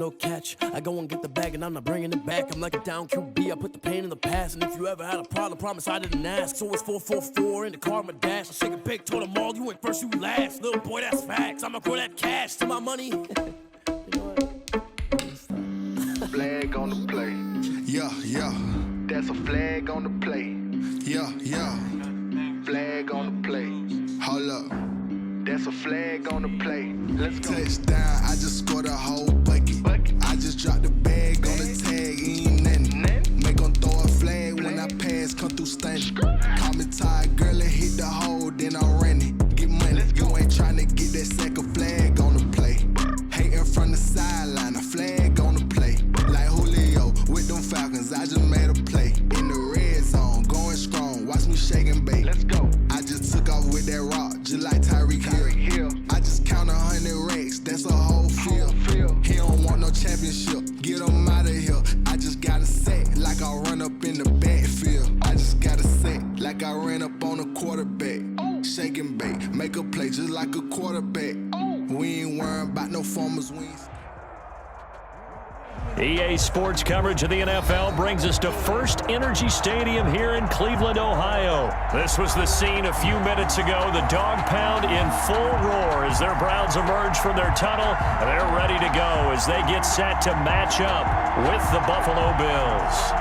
No catch, I go and get the bag and I'm not bringing it back. I'm like a down QB, I put the pain in the past. And if you ever had a problem, promise I didn't ask. So it's 444 in the car, my dash. I shake a big, told them all, you ain't first, you last. Little boy, that's facts, I'ma grow that cash to my money. You know what? Flag on the play. Yeah, yeah. That's a flag on the play. Yeah, yeah. Flag on the play. Hold up. That's a flag on the play. Let's go. Touchdown, I just scored a whole bucket. I just dropped the bag on the tag, ain't nothing. Make 'em throw a flag when I pass, come through stunning. Call me tired, girl, and hit the hole, then I ran it. Get money, you ain't tryna get that second flag on the play. Hating from the sideline, a flag on the play. Like Julio with them Falcons, I just made a play. In the red zone, going strong, watch me shake and bake. Let's go. I just took off with that rock, just like Tyreek Hill. I just count 100 racks, that's a whole field. He don't want no championship, get him out of here. I just got a set, like I run up in the backfield. I just got a set, like I ran up on a quarterback. Shake and bake, make a play just like a quarterback. We ain't worrying about no formers, we ain't... EA Sports coverage of the NFL brings us to First Energy Stadium here in Cleveland, Ohio. This was the scene a few minutes ago. The dog pound in full roar as their Browns emerge from their tunnel. They're ready to go as they get set to match up with the Buffalo Bills.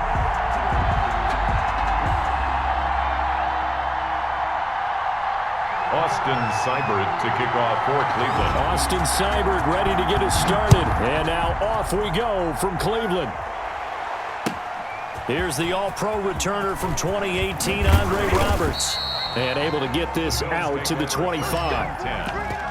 Austin Seibert to kick off for Cleveland. Austin Seibert ready to get us started. And now off we go from Cleveland. Here's the All-Pro returner from 2018, Andre Roberts. And able to get this out to the 25. 10.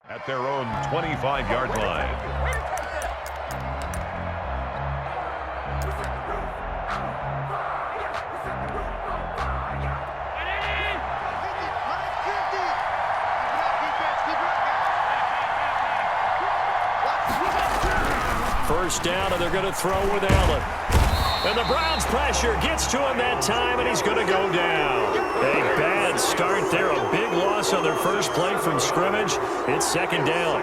At their own 25-yard line. First down, and they're going to throw with Allen. And the Browns pressure gets to him that time, and he's going to go down. A bad start there, a big loss on their first play from scrimmage. It's second down.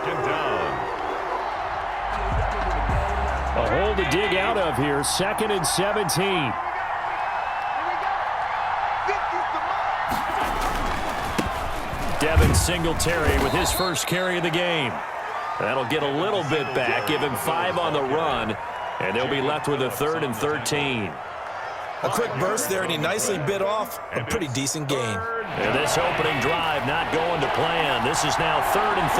A hole to dig out of here, 2nd and 17. Devin Singletary with his first carry of the game. That'll get a little bit back, give him 5 on the run, and they'll be left with a 3rd and 13. A quick burst there, and he nicely bit off a pretty decent gain. And this opening drive not going to plan. This is now 3rd and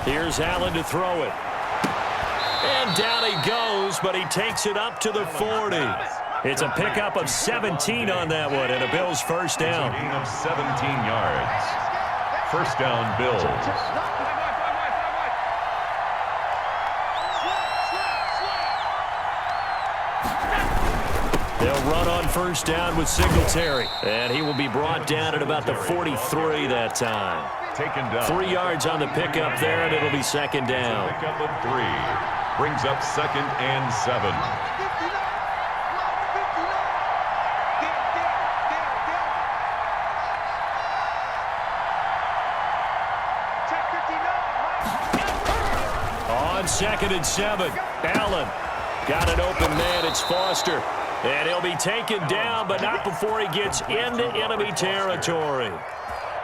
13. Here's Allen to throw it. And down he goes, but he takes it up to the 40. It's a pickup of 17 on that one, and a Bills first down. Gain of 17 yards. First down, Bills. They'll run on first down with Singletary, and he will be brought down at about the 43 that time. Taken down. 3 yards on the pickup there, and it'll be second down. Pickup of 3. Brings up 2nd and 7. On 2nd and 7, Allen got an open man. It's Foster. And he'll be taken down, but not before he gets into enemy territory.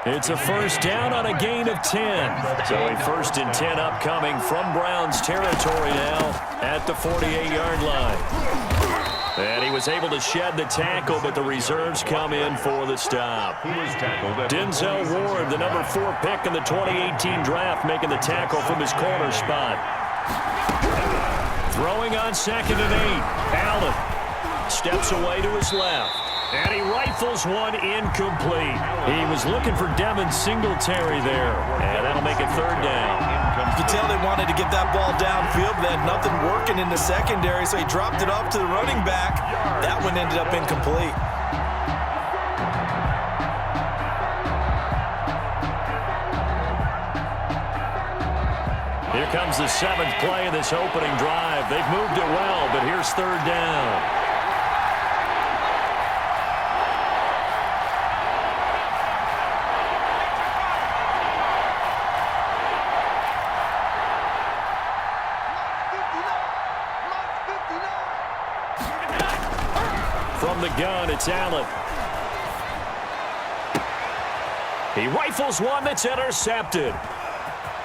It's a first down on a gain of 10. So a 1st and 10 upcoming from Browns territory now at the 48-yard line. And he was able to shed the tackle, but the reserves come in for the stop. Denzel Ward, the number 4 pick in the 2018 draft, making the tackle from his corner spot. Throwing on 2nd and 8. Allen steps away to his left. And he rifles one incomplete. He was looking for Devin Singletary there. And that'll make it 3rd down. You can tell they wanted to get that ball downfield, but they had nothing working in the secondary, so he dropped it off to the running back. That one ended up incomplete. Here comes the 7th play of this opening drive. They've moved it well, but here's 3rd down. From the gun, it's Allen. He rifles one that's intercepted.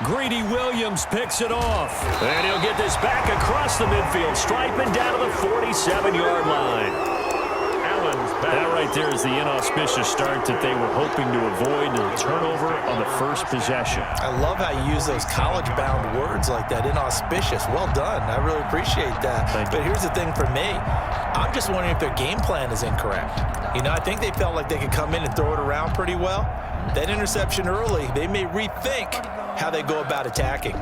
Greedy Williams picks it off. And he'll get this back across the midfield stripe and down to the 47-yard line. That right there is the inauspicious start that they were hoping to avoid, and a turnover on the first possession. I love how you use those college-bound words like that, inauspicious. Well done. I really appreciate that. But here's the thing for me. I'm just wondering if their game plan is incorrect. You know, I think they felt like they could come in and throw it around pretty well. That interception early, they may rethink how they go about attacking.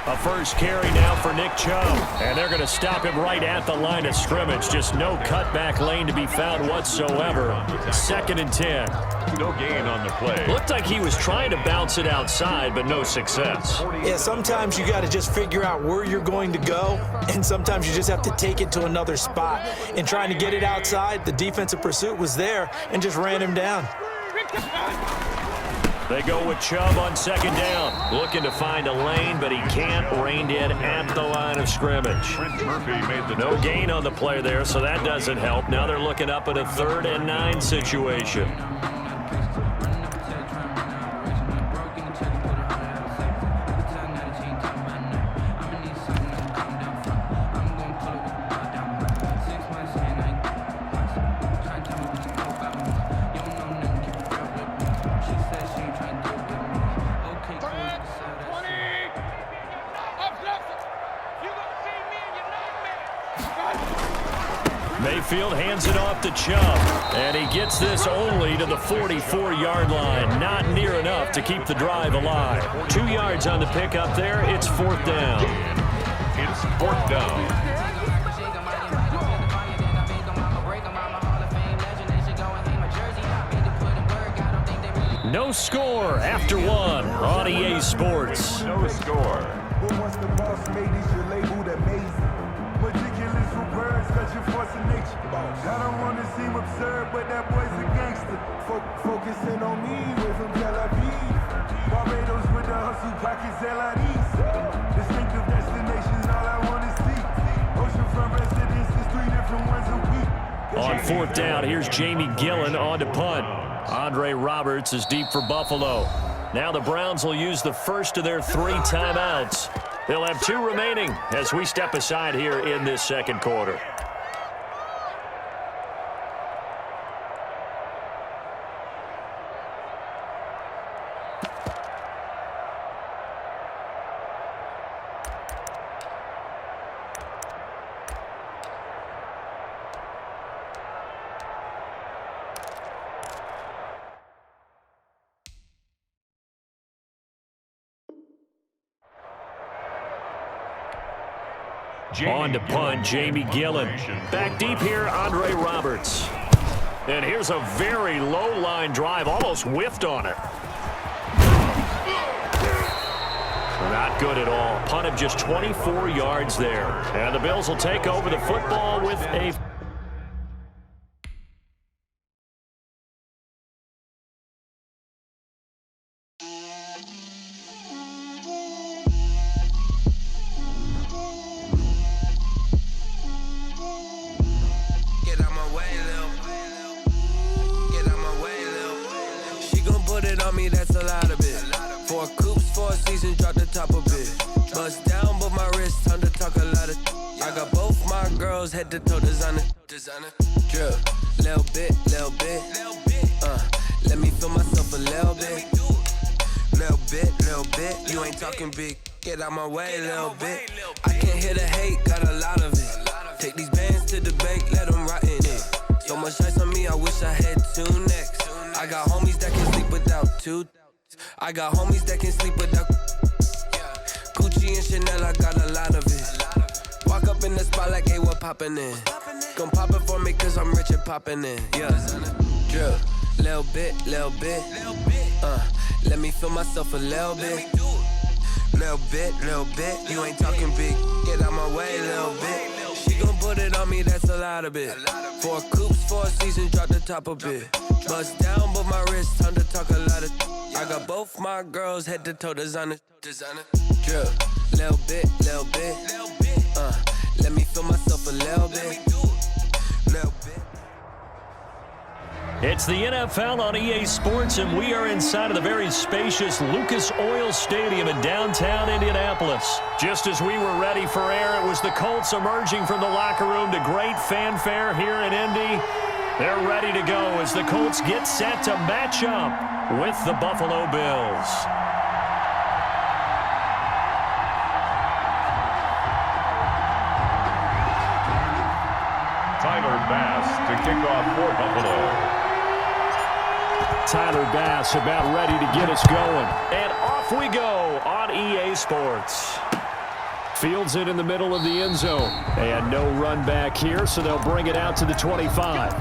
A first carry now for Nick Chubb. And they're going to stop him right at the line of scrimmage. Just no cutback lane to be found whatsoever. 2nd and 10. No gain on the play. Looked like he was trying to bounce it outside, but no success. Yeah, sometimes you got to just figure out where you're going to go, and sometimes you just have to take it to another spot. And trying to get it outside, the defensive pursuit was there and just ran him down. They go with Chubb on 2nd down. Looking to find a lane, but he can't. Reined in at the line of scrimmage. No gain on the play there, so that doesn't help. Now they're looking up at a 3rd and 9 situation. Mayfield hands it off to Chubb, and he gets this only to the 44-yard line. Not near enough to keep the drive alive. 2 yards on the pickup there. It's 4th down. It's 4th down. No score after 1 on EA Sports. No score. Once the boss made these, you're labeled amazing. Ridiculous with words, got your force of nature. I don't want to seem absurd, but that boy's a gangster. Focusing on me, way from Tel Aviv. Barbados with the hustle, pockets LIDs. Distinctive destinations, all I want is see. Oceanfront residences, 3 different ones a week. On 4th down, here's Jamie Gillen on to punt. Andre Roberts is deep for Buffalo. Now the Browns will use the first of their 3 timeouts. They'll have 2 remaining as we step aside here in this 2nd quarter. On to punt, Jamie Gillen. Back deep here, Andre Roberts. And here's a very low line drive, almost whiffed on it. Not good at all. Punt of just 24 yards there. And the Bills will take over the football with a... Put it on me, that's a lot of it. seasons, drop the top a bit. Bust down, but my wrist, time to talk a lot of. I got both my girls head to toe designer. Drip, little bit. Let me feel myself a little bit. Little bit. You ain't talking big. Get out my way, little bit. I can't hear the hate, got a lot of it. Take these bands to the bank, let them rot in it. So much ice on me, I wish I had 2 necks. I got homies that can sleep without 2. I got homies that can sleep without Gucci and Chanel, I got a lot of it. Walk up in the spot like, hey, what poppin' in? Gon' pop it for me cause I'm rich and poppin' in. Yeah, drip, little bit. Let me feel myself a little bit. Little bit. You ain't talking big. Get out my way, little bit. She gon' put it on me, that's a lot of it. 4 coops, 4 seasons, drop the top a bit. Bust down, but my wrist, time to talk a lot of. I got both my girls head to toe designer. Drip, little bit. Let me feel myself a little bit. It's the NFL on EA Sports, and we are inside of the very spacious Lucas Oil Stadium in downtown Indianapolis. Just as we were ready for air, it was the Colts emerging from the locker room to great fanfare here in Indy. They're ready to go as the Colts get set to match up with the Buffalo Bills. Tyler Bass to kick off for Buffalo. Tyler Bass about ready to get us going. And off we go on EA Sports. Fields it in the middle of the end zone. And no run back here, so they'll bring it out to the 25.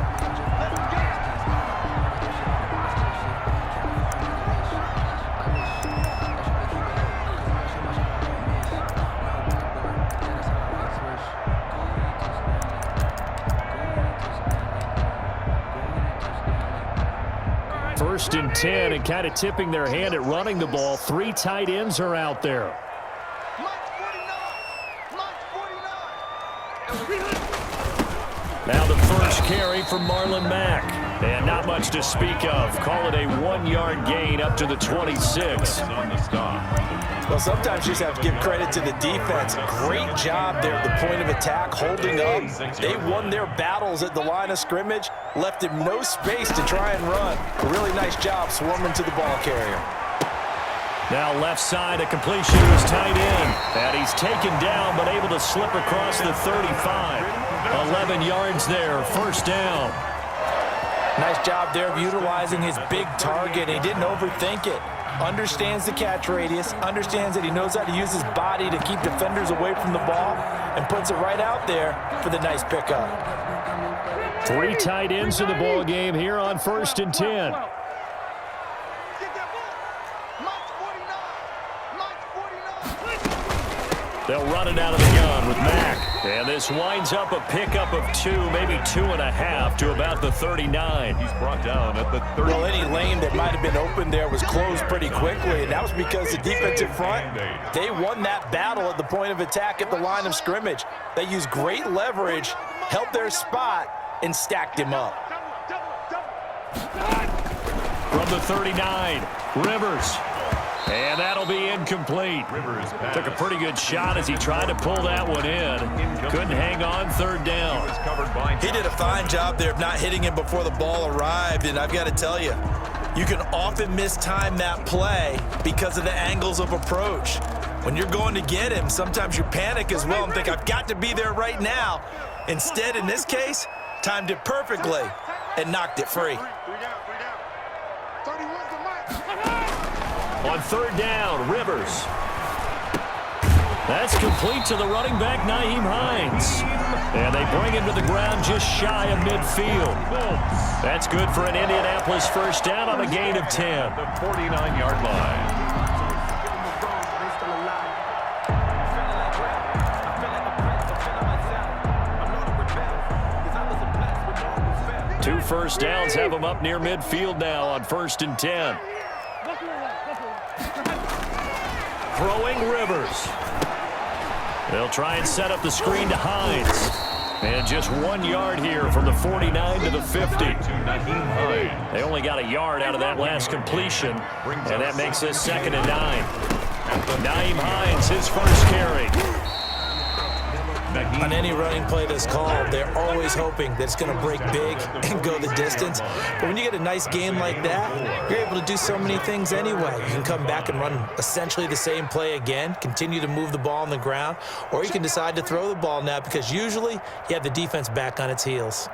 First and 10, and kind of tipping their hand at running the ball. 3 tight ends are out there. Now the first carry from Marlon Mack. And not much to speak of. Call it a 1-yard gain up to the 26. On the stop. Well, sometimes you just have to give credit to the defense. Great job there at the point of attack, holding up. They won their battles at the line of scrimmage, left him no space to try and run. A really nice job swarming to the ball carrier. Now left side, a completion to his tight end. And he's taken down, but able to slip across the 35. 11 yards there, first down. Nice job there of utilizing his big target. He didn't overthink it. Understands the catch radius, understands that he knows how to use his body to keep defenders away from the ball, and puts it right out there for the nice pickup. 3 tight ends in the ball game here on first and 10. They'll run it out of the gun with Mack. And this winds up a pickup of 2, maybe 2.5 to about the 39. He's brought down at the 30. Well, any lane that might have been open there was closed pretty quickly, and that was because the defensive front, they won that battle at the point of attack at the line of scrimmage. They used great leverage, held their spot, and stacked him up. From the 39, Rivers. And that'll be incomplete. Rivers took a pretty good shot as he tried to pull that one in. Couldn't hang on, third down. He did a fine job there of not hitting him before the ball arrived, and I've got to tell you, you can often mistime that play because of the angles of approach. When you're going to get him, sometimes you panic as well and think, I've got to be there right now. Instead, in this case, timed it perfectly and knocked it free. On third down, Rivers. That's complete to the running back, Nyheim Hines. And they bring him to the ground just shy of midfield. That's good for an Indianapolis first down on a gain of 10. The 49-yard line. 2 first downs have them up near midfield now on first and 10. Throwing Rivers. They'll try and set up the screen to Hines. And just 1 yard here from the 49 to the 50. They only got a yard out of that last completion. And that makes this 2nd and 9. Naeem Hines, his first carry. On any running play that's called, they're always hoping that it's going to break big and go the distance. But when you get a nice game like that, you're able to do so many things anyway. You can come back and run essentially the same play again, continue to move the ball on the ground, or you can decide to throw the ball now because usually you have the defense back on its heels.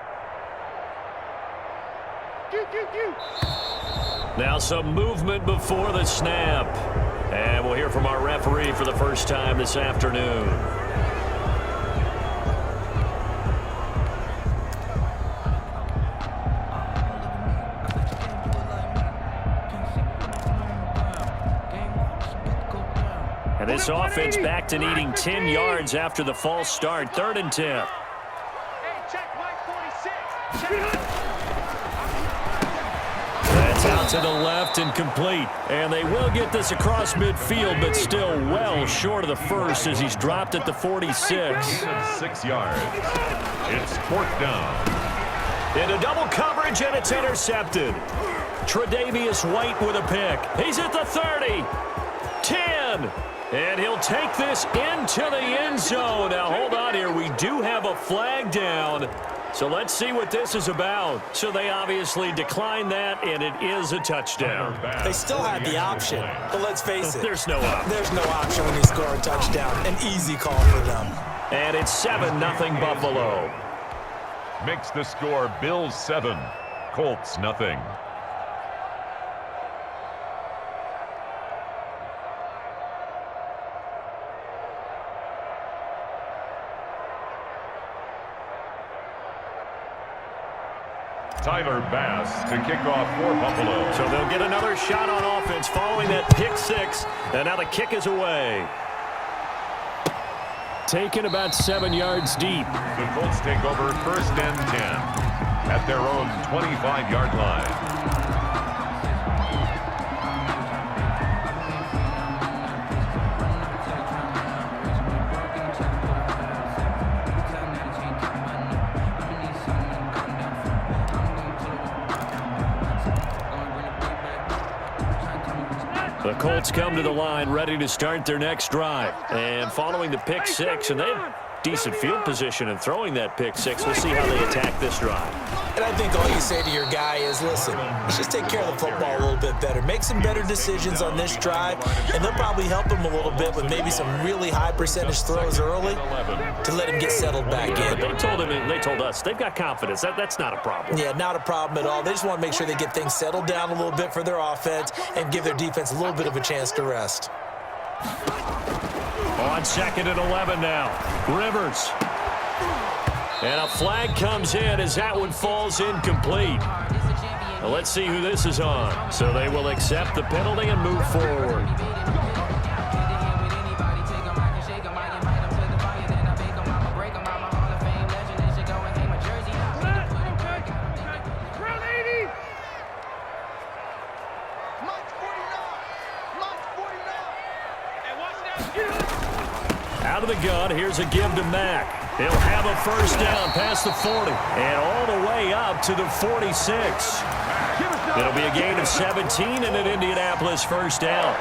Now some movement before the snap. And we'll hear from our referee for the first time this afternoon. And this offense back to needing 10 yards after the false start. 3rd and 10. That's out to the left and complete. And they will get this across midfield, but still well short of the first as he's dropped at the 46. 6 yards. It's 4th down. Into double coverage, and it's intercepted. Tre'Davious White with a pick. He's at the 30. 10. And he'll take this into the end zone. Now, hold on here. We do have a flag down. So let's see what this is about. So they obviously declined that, and it is a touchdown. They still had the option, but let's face it. There's no option. There's no option when you score a touchdown. An easy call for them. And it's 7-0 Buffalo. Makes the score Bills 7, Colts nothing. Tyler Bass to kick off for Buffalo. So they'll get another shot on offense following that pick six. And now the kick is away. Taken about 7 yards deep. The Colts take over 1st and 10 at their own 25-yard line. The Colts come to the line ready to start their next drive. And following the pick six, and they have decent field position in throwing that pick six. We'll see how they attack this drive. And I think all you say to your guy is, listen, let's just take care of the football a little bit better. Make some better decisions on this drive, and they'll probably help him a little bit with maybe some really high percentage throws early to let him get settled back in. They told him, and they told us, they've got confidence. That's not a problem. Yeah, not a problem at all. They just want to make sure they get things settled down a little bit for their offense and give their defense a little bit of a chance to rest. On 2nd and 11 now. Rivers. And a flag comes in as that one falls incomplete. Now let's see who this is on. So they will accept the penalty and move forward. Out of the gun, here's a give to Mack. He'll have a first down past the 40 and all the way up to the 46. It'll be a gain of 17 and an Indianapolis first down.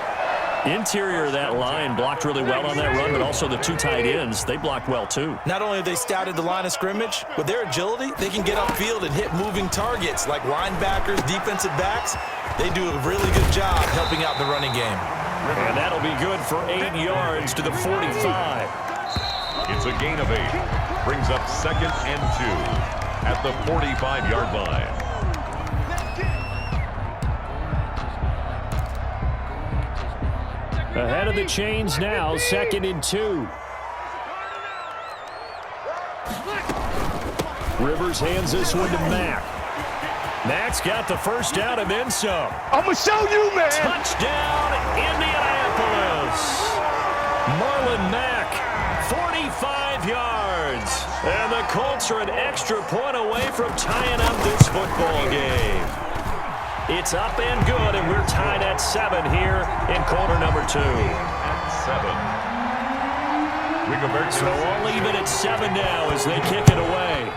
Interior of that line blocked really well on that run, but also the two tight ends, they blocked well too. Not only have they scouted the line of scrimmage, with their agility, they can get upfield and hit moving targets like linebackers, defensive backs. They do a really good job helping out the running game. And that'll be good for 8 yards to the 45. It's a gain of 8. Brings up 2nd and 2 at the 45-yard line. Ahead of the chains now, 2nd and 2. Rivers hands this one to Mack. Mack's got the first down and then some. I'm going to show you, man. Touchdown, Indianapolis. Marlon Mack, 45 yards. And the Colts are an extra point away from tying up this football game. It's up and good, and we're tied at 7 here in quarter number 2. At 7. So all even at 7 now as they kick it away.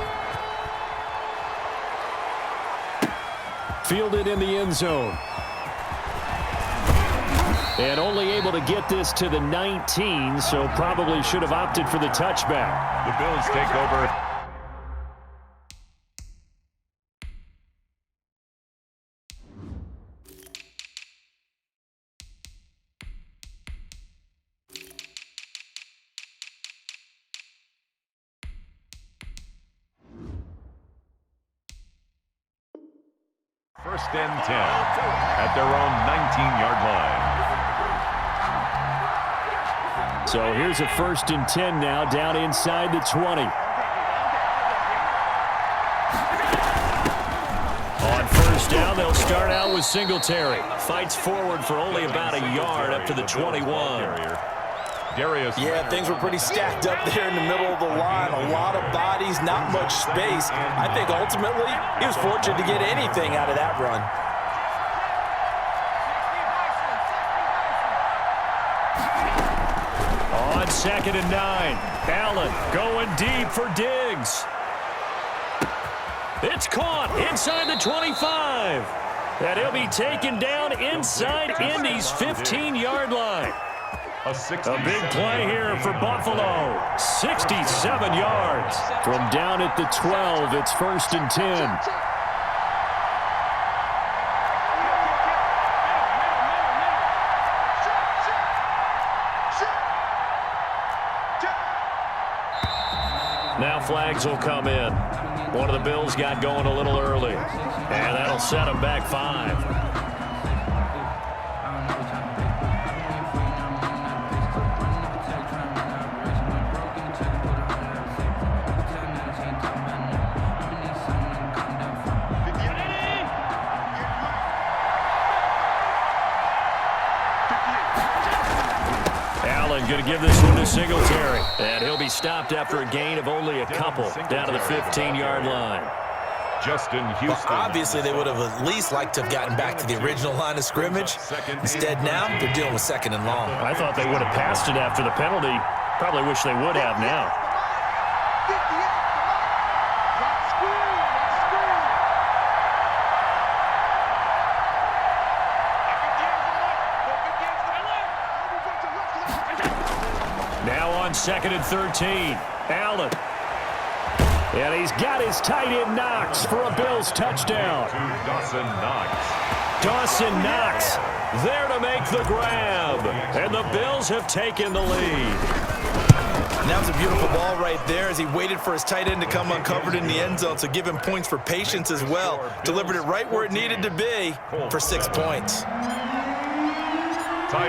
Fielded in the end zone. And only able to get this to the 19, so probably should have opted for the touchback. The Bills take over. First and 10 at their own 19-yard line. So here's a 1st and 10 now, down inside the 20. On 1st down, they'll start out with Singletary. Fights forward for only about a yard up to the 21. Yeah, things were pretty stacked up there in the middle of the line. A lot of bodies, not much space. I think ultimately he was fortunate to get anything out of that run. On 2nd and 9, Allen going deep for Diggs. It's caught inside the 25. And he'll be taken down inside Indy's 15-yard line. A big play here for Buffalo. 67 yards. From down at the 12, it's 1st and 10. Now flags will come in. One of the Bills got going a little early. And that'll set them back 5. Going to give this one to Singletary. And he'll be stopped after a gain of only a couple down to the 15-yard line. Justin Houston. Well, obviously, they would have at least liked to have gotten back to the original line of scrimmage. Instead, now they're dealing with 2nd and long. I thought they would have passed it after the penalty. Probably wish they would have now. Now on 2nd and 13, Allen. And he's got his tight end Knox for a Bills touchdown. Dawson Knox. Dawson Knox there to make the grab. And the Bills have taken the lead. And that was a beautiful ball right there as he waited for his tight end to come uncovered in the end zone, so give him points for patience as well. Delivered it right where it needed to be for 6 points.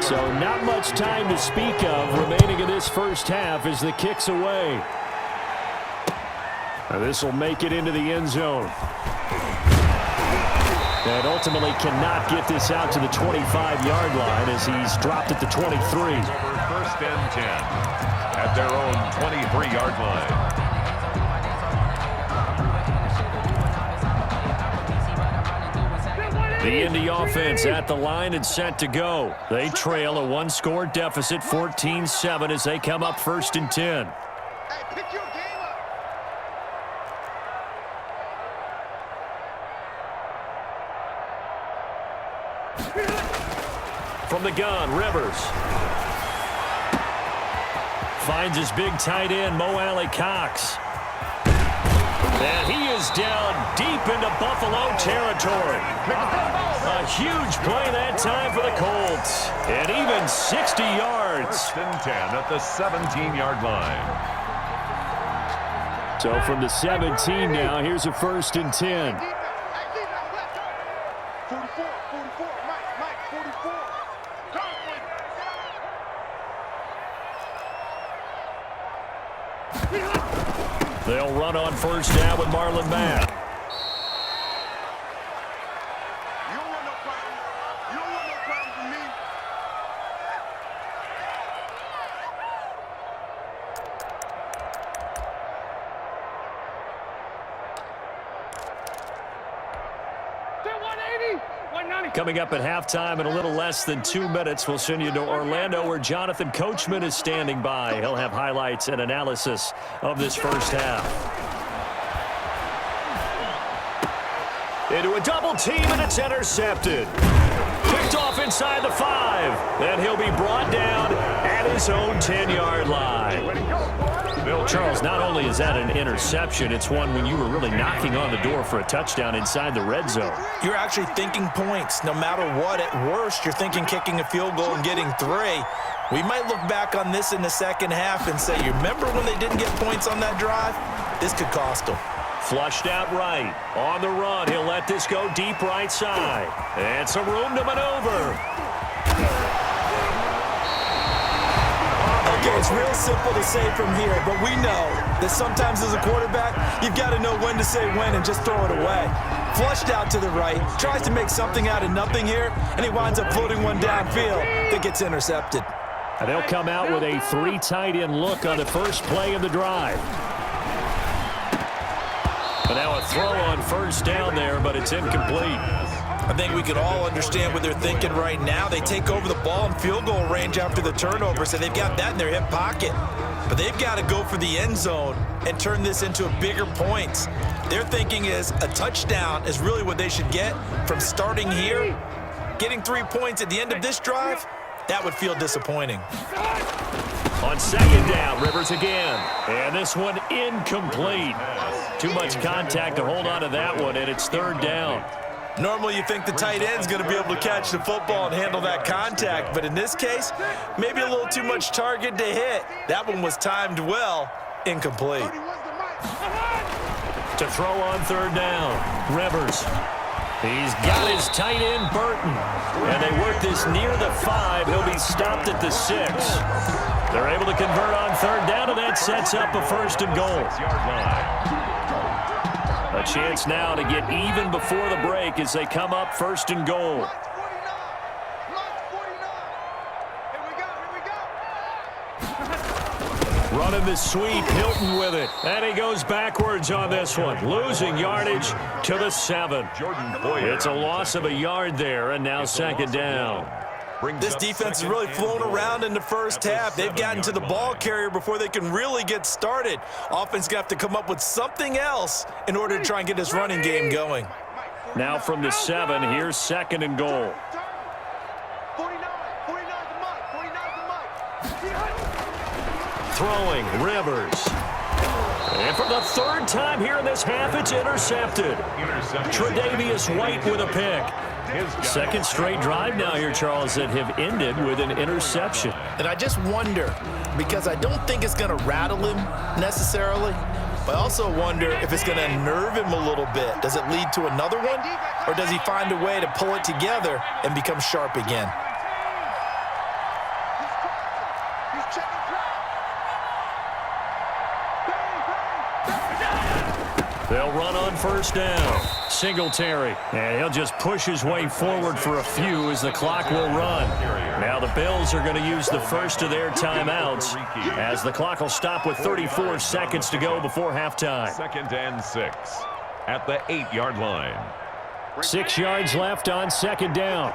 So not much time to speak of remaining in this first half as the kick's away. This will make it into the end zone. And ultimately cannot get this out to the 25-yard line as he's dropped at the 23. 1st and 10 at their own 23-yard line. The Indy offense at the line and set to go. They trail a 1-score deficit, 14-7, as they come up 1st and 10. Hey, pick your game up. From the gun, Rivers. Finds his big tight end, Mo Alley-Cox. And he is down deep into Buffalo territory. A huge play that time for the Colts. And even 60 yards. 1st and 10 at the 17-yard line. So from the 17 now, here's a 1st and 10. 44, Mike, 44. They'll run on 1st down with Marlon Mack. You don't want no problem. You don't want no problem from me. Coming up at halftime in a little less than 2 minutes, we'll send you to Orlando where Jonathan Coachman is standing by. He'll have highlights and analysis of this first half. Into a double team, and it's intercepted. Picked off in inside the 5. And he'll be brought down at his own 10-yard line. Charles, not only is that an interception, it's one when you were really knocking on the door for a touchdown inside the red zone. You're actually thinking points. No matter what, at worst, you're thinking kicking a field goal and getting 3. We might look back on this in the second half and say, you remember when they didn't get points on that drive? This could cost them. Flushed out right. On the run, he'll let this go deep right side. And some room to maneuver. Okay, it's real simple to say from here, but we know that sometimes as a quarterback, you've got to know when to say when and just throw it away. Flushed out to the right, tries to make something out of nothing here, and he winds up floating one downfield that gets intercepted. And they'll come out with a 3 tight end look on the first play of the drive. And now a throw on first down there, but it's incomplete. I think we can all understand what they're thinking right now. They take over the ball in field goal range after the turnover, so they've got that in their hip pocket. But they've got to go for the end zone and turn this into a bigger points. Their thinking is a touchdown is really what they should get from starting here. Getting 3 points at the end of this drive, that would feel disappointing. On second down, Rivers again. And this one incomplete. Too much contact to hold on to that one, and it's third down. Normally you think the tight end's going to be able to catch the football and handle that contact, but in this case, maybe a little too much target to hit. That one was timed well, incomplete. To throw on third down, Rivers. He's got his tight end, Burton. And they work this near the 5. He'll be stopped at the 6. They're able to convert on third down, and that sets up a first and goal. A chance now to get even before the break as they come up first and goal. Running the sweep, Hilton with it. And he goes backwards on this one, losing yardage to the 7. It's a loss of a yard there, and now second down. This defense has really flown around in the first half. They've gotten to the ball carrier before they can really get started. Offense going to have to come up with something else in order to try and get this running game going. Now from the 7, here's second and goal. Throwing, Rivers. And for the 3rd time here in this half, it's intercepted. Tre'Davious White with a pick. Second straight drive now here, Charles, that have ended with an interception. And I just wonder, because I don't think it's going to rattle him necessarily, but I also wonder if it's going to nerve him a little bit. Does it lead to another one, or does he find a way to pull it together and become sharp again? They'll run on first down. Singletary. And he'll just push his way forward for a few as the clock will run. Now the Bills are going to use the first of their timeouts as the clock will stop with 34 seconds to go before halftime. 2nd and 6 at the 8-yard line. 6 yards left on second down.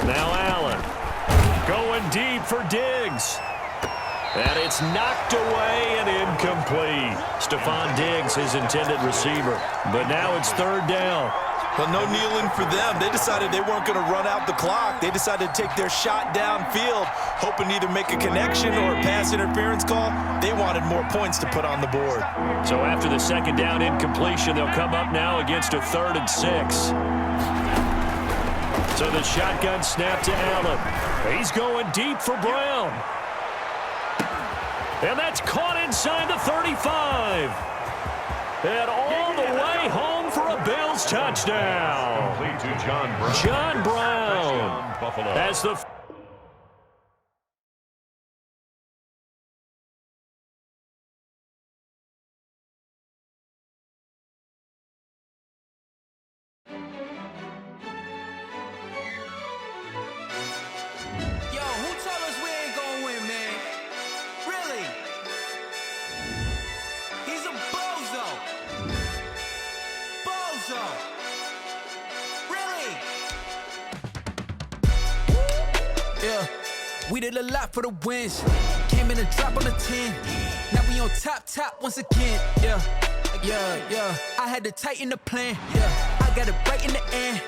Now Allen going deep for Diggs. And it's knocked away and incomplete. Stephon Diggs, his intended receiver. But now it's third down. Well, no kneeling for them. They decided they weren't going to run out the clock. They decided to take their shot downfield, hoping to either make a connection or a pass interference call. They wanted more points to put on the board. So after the second down incompletion, they'll come up now against a 3rd and 6. So the shotgun snap to Allen. He's going deep for Brown. And that's caught inside the 35. And all the way home for a Bills touchdown. John Brown as the We did a lot for the wins. Came in a drop on the 10. Now we on top once again. Yeah. I had to tighten the plan. Yeah. I got it right in the end.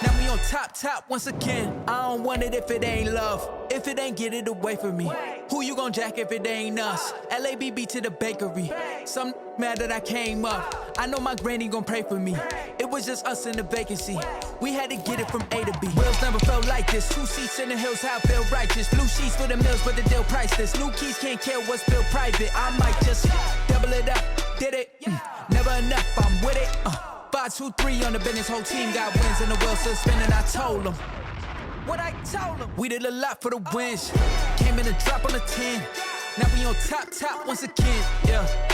Now we on top once again. I don't want it if it ain't love. If it ain't, get it away from me. Who you gon' jack if it ain't us? LABB to the bakery. Some mad that I came up. I know my granny gon' pray for me. It was just us in the vacancy. We had to get it from A to B. Wheels never felt like this. 2 seats in the hills, how I feel righteous. Blue sheets for the mills, but the deal priceless. New keys can't care what's built private. I might just double it up. Did it? Never enough, I'm with it. 5, 2, 3 on the business. Whole team got wins and the wheels still spinning. I told them what I told them. We did a lot for the wins. Came in a drop on the 10. Now we on top once again. Yeah.